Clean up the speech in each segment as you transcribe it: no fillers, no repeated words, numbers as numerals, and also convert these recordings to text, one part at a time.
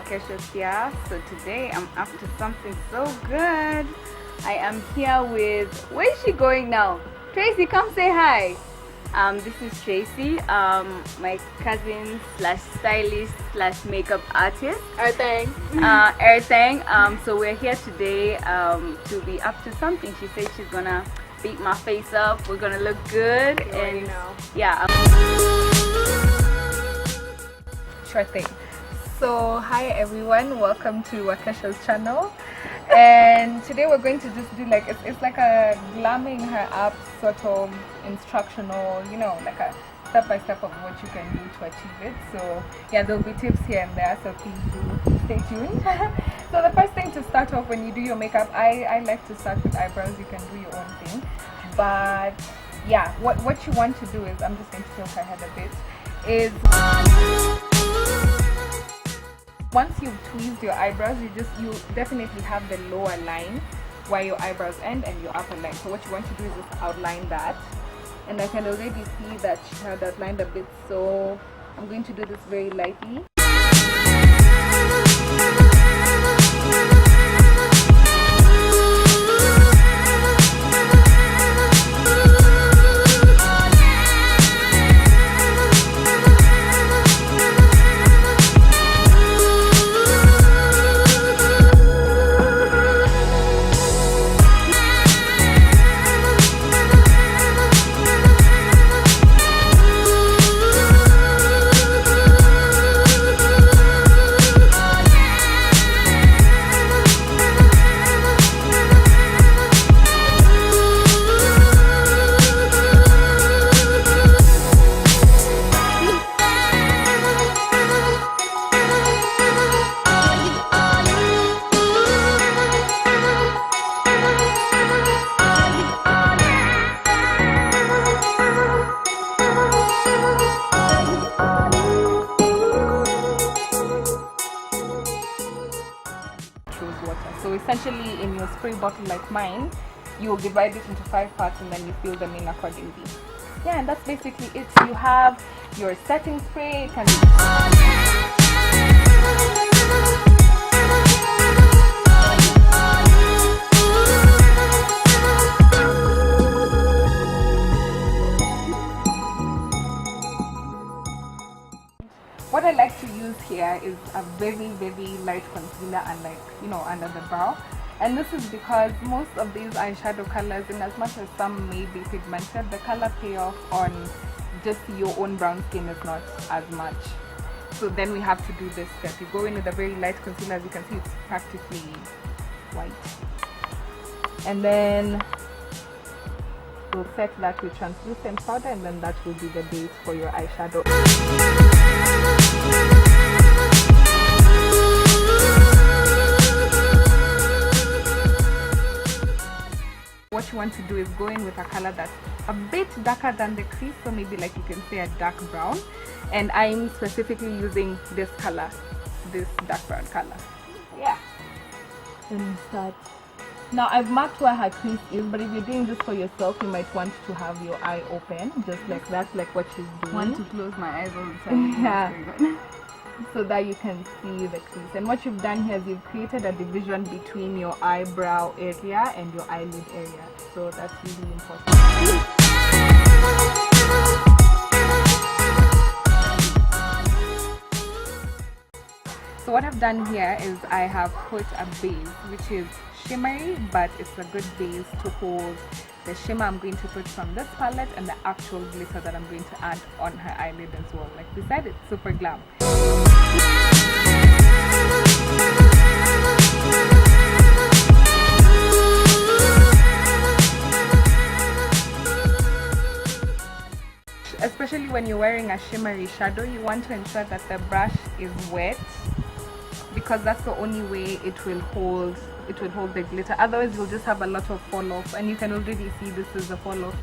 Wakesha's here. So today I'm up to something so good. I am here with, where is she going now? Tracy, come say hi. This is Tracy, my cousin slash stylist slash makeup artist. Everything. So we're here today to be up to something. She said she's gonna beat my face up. We're gonna look good, and yeah. Sure thing. So hi everyone, welcome to Wakesha's channel, and today we're going to just do like it's like a glamming her up sort of instructional, you know, like a step-by-step of what you can do to achieve it. So yeah, there'll be tips here and there, so please do stay tuned. So the first thing to start off when you do your makeup, I like to start with eyebrows. You can do your own thing, but yeah, what you want to do is, I'm just going to tilt her head a bit, is once you've tweezed your eyebrows, you definitely have the lower line where your eyebrows end and your upper line. So what you want to do is just outline that, and I can already see that she had outlined a bit, so I'm going to do this very lightly. So essentially, in your spray bottle like mine, you will divide it into 5 parts and then you fill them in accordingly. Yeah, and that's basically it. You have your setting spray. It can be what I like to use here is a very light concealer, and like, you know, under the brow. And this is because most of these eyeshadow colors, in as much as some may be pigmented, the color payoff on just your own brown skin is not as much. So then we have to do this step. You go in with a very light concealer. As you can see, it's practically white, and then we'll set that with translucent powder, and then that will be the base for your eyeshadow. What you want to do is go in with a color that's a bit darker than the crease, so maybe like you can say a dark brown, and I'm specifically using this color, this dark brown color. Yeah, and start. Now I've marked where her crease is, but if you're doing this for yourself, you might want to have your eye open, just like that, like what she's doing. I want to close my eyes all the time. Yeah. So that you can see the crease. And what you've done here is you've created a division between your eyebrow area and your eyelid area. So that's really important. So what I've done here is I have put a base which is shimmery, but it's a good base to hold the shimmer I'm going to put from this palette and the actual glitter that I'm going to add on her eyelid as well. Like we said, it's super glam. Especially when you're wearing a shimmery shadow, you want to ensure that the brush is wet, because that's the only way it will hold the glitter. Otherwise you'll just have a lot of fall off, and you can already see this is a fall off.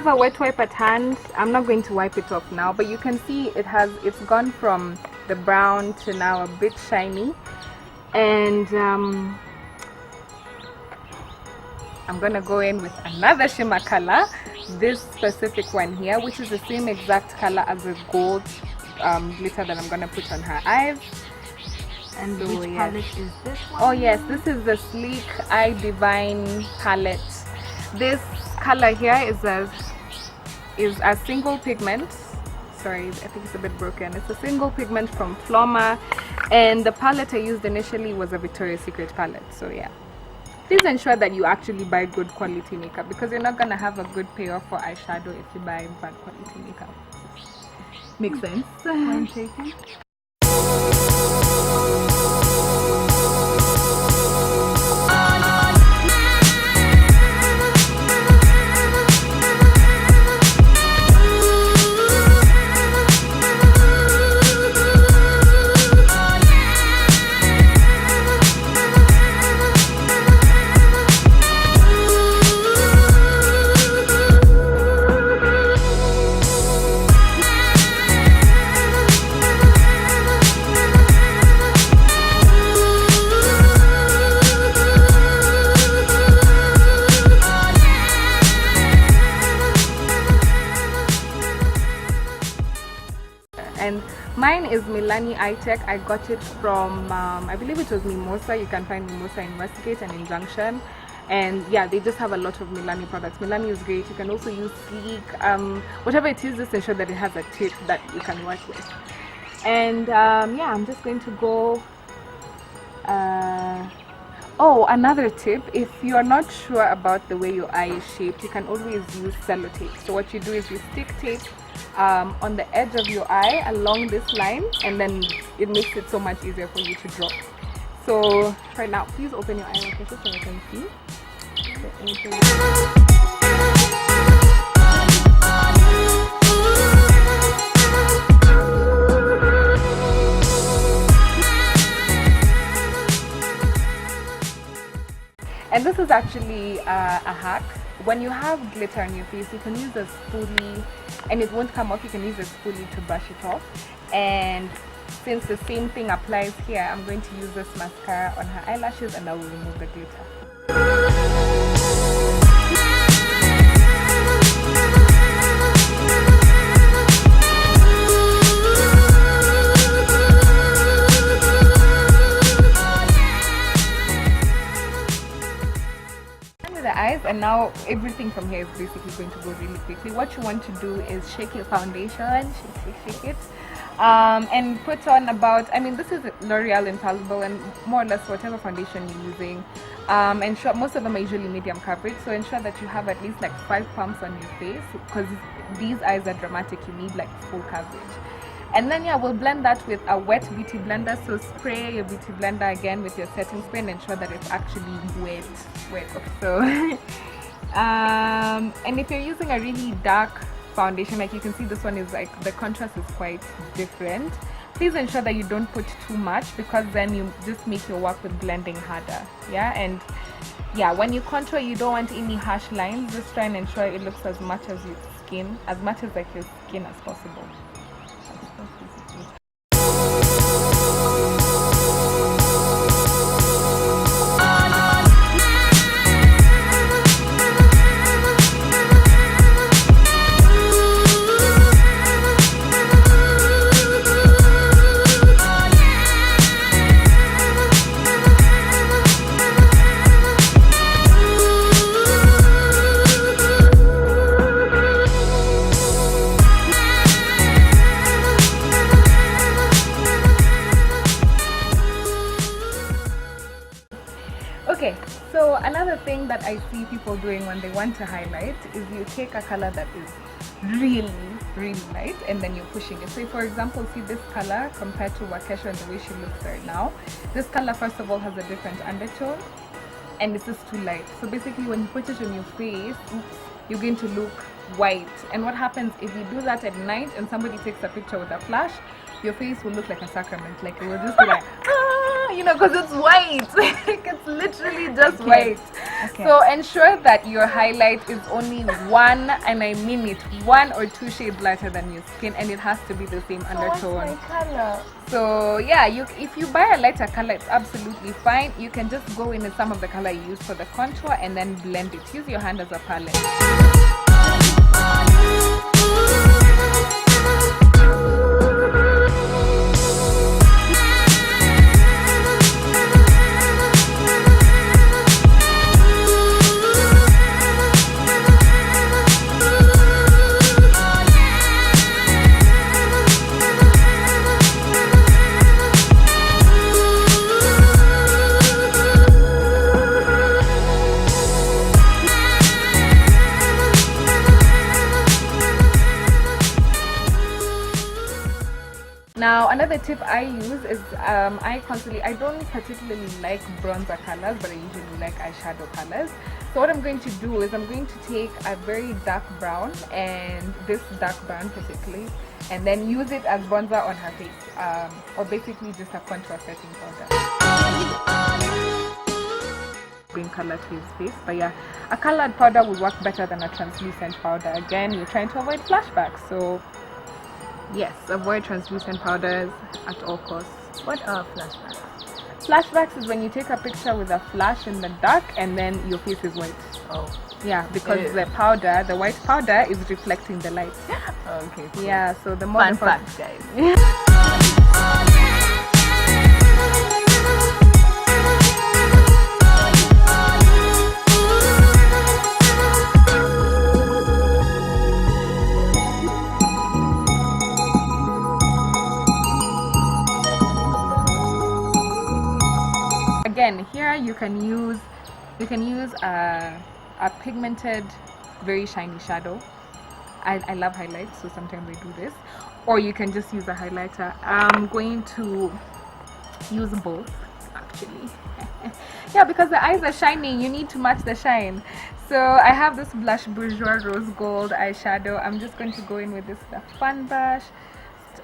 have a wet wipe at hand, I'm not going to wipe it off now, but you can see it's gone from the brown to now a bit shiny. And I'm gonna go in with another shimmer color, this specific one here, which is the same exact color as the gold glitter that I'm gonna put on her eyes. And so, which palette is this one? Oh yes, this is the sleek iDivine palette. This color here is a single pigment. Sorry, I think it's a bit broken. It's a single pigment from Flormar, and the palette I used initially was a Victoria's Secret palette. So yeah, please ensure that you actually buy good quality makeup, because you're not gonna have a good payoff for eyeshadow if you buy bad quality makeup. Makes sense. Point taken. And mine is Milani Eye Tech. I got it from I believe it was Mimosa. You can find Mimosa in Westgate and in Junction, and yeah, they just have a lot of Milani products. Milani is great. You can also use Sleek, whatever it is, just ensure that it has a tip that you can work with. And yeah, I'm just going to go oh, another tip, if you are not sure about the way your eye is shaped, you can always use sellotape. So what you do is you stick tape on the edge of your eye along this line, and then it makes it so much easier for you to draw. So right now, please open your eye so I can see. And this is actually a hack. When you have glitter on your face, you can use a spoolie and it won't come off. You can use a spoolie to brush it off. And since the same thing applies here, I'm going to use this mascara on her eyelashes and I will remove the glitter. The eyes, and now everything from here is basically going to go really quickly. What you want to do is shake your foundation, shake it, and put on about, I mean, this is L'Oréal Infallible, and more or less whatever foundation you're using. Ensure most of them are usually medium coverage, so ensure that you have at least like 5 pumps on your face, because these eyes are dramatic. You need like full coverage. And then yeah, we'll blend that with a wet beauty blender. So spray your beauty blender again with your setting spray and ensure that it's actually wet. Okay, so and if you're using a really dark foundation, like you can see this one is like, the contrast is quite different. Please ensure that you don't put too much, because then you just make your work with blending harder. Yeah, and yeah, when you contour, you don't want any harsh lines. Just try and ensure it looks as much as your skin, as much as like your skin as possible. Okay, so another thing that I see people doing when they want to highlight is you take a color that is really light and then you're pushing it. So for example, see this color compared to Wakesha and the way she looks right now. This color first of all has a different undertone and it's just too light. So basically when you put it on your face, you're going to look white. And what happens if you do that at night and somebody takes a picture with a flash, your face will look like a sacrament. Like it will just be like, ah! you know, because it's white. It's literally just white. Okay. So ensure that your highlight is only one, and I mean it, 1 or 2 shades lighter than your skin, and it has to be the same undertone. What's my color? So yeah, if you buy a lighter color, it's absolutely fine. You can just go in with some of the color you use for the contour and then blend it. Use your hand as a palette. Now another tip I use is I don't particularly like bronzer colors, but I usually like eyeshadow colors. So what I'm going to do is I'm going to take a very dark brown, and this dark brown particularly, and then use it as bronzer on her face, or basically just a contour setting powder. Bring color to his face, but yeah, a colored powder will work better than a translucent powder. Again, you're trying to avoid flashbacks, so yes, avoid translucent powders at all costs. What are flashbacks? Flashbacks is when you take a picture with a flash in the dark and then your face is white. Oh. Yeah, because the powder, the white powder, is reflecting the light. Okay. Cool. Yeah, so the more fun fact, guys. Again, here you can use a pigmented, very shiny shadow. I love highlights, so sometimes I do this. Or you can just use a highlighter. I'm going to use both, actually. Yeah, because the eyes are shiny, you need to match the shine. So I have this blush Bourjois Rose Gold eyeshadow. I'm just going to go in with this fun brush.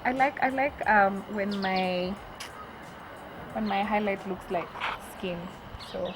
I like when my highlight looks like skin. So